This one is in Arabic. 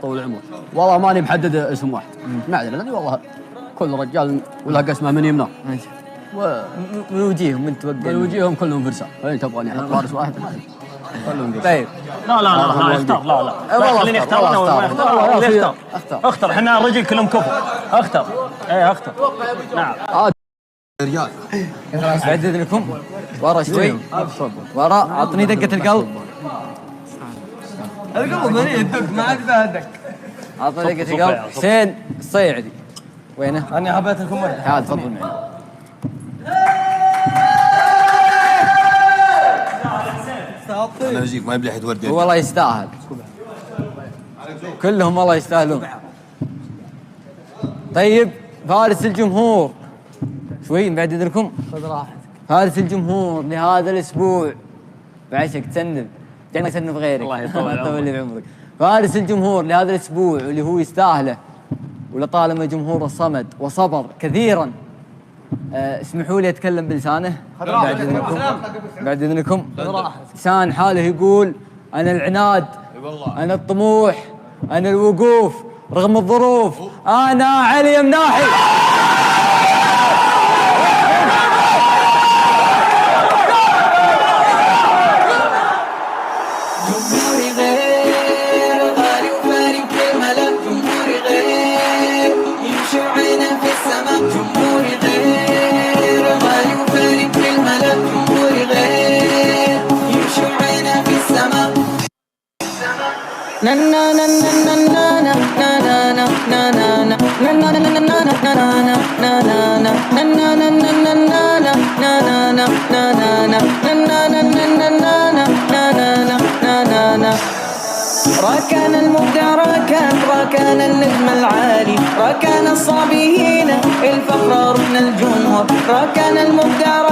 طول العمر. والله ماني محدد اسم واحد، ما ادري لاني والله كل رجال وله قسمه من يمناه. من وجيههم من توقع؟ من وجيههم كلهم فرسان. وين تبغاني احط فارس واحد؟ كلهم فرسان. طيب لا اختار. لا خليني اختار انا ولا اختار؟ اختار. احنا الرجل كلهم كفو. اختار. اختار. نعم. رجال بعدد لكم ورا شوي. ورا اعطني دقة القلب. القلب مني يدق ما عاد بهدك. اعطني دقة القلب. حسين الصيعدي وينه؟ انا حبيت لكم مرة. تعال تفضل معنا. انا اجيك ما يبلي حد ورد. والله يستاهل كلهم والله يستاهلون. طيب فارس الجمهور شوي بعدد لكم. خذ راحتك. فارس الجمهور لهذا الاسبوع بعشق تسنف جاي يسنف غيرك. الله يطول لي بعمرك. فارس الجمهور لهذا الاسبوع واللي هو يستاهله ولطالما جمهوره صمد وصبر كثيرا. اسمحوا لي اتكلم بلسانه بعد اذنكم. لسان حاله يقول انا العناد، انا الطموح، انا الوقوف رغم الظروف، انا علي مناحي. جمهوري غير غالي وفارق بالملك، جمهوري غير يمشي عينه في السماء، جمهوري غير غالي وفارق بالملك، جمهوري غير يمشي عينه في السماء. نانا نانا نانا نانا نانا نانا نانا نانا نانا. راكان المبدع راكان النجم العالي، راكان الصابئين الفخر ركن الجمهور، راكان المبدع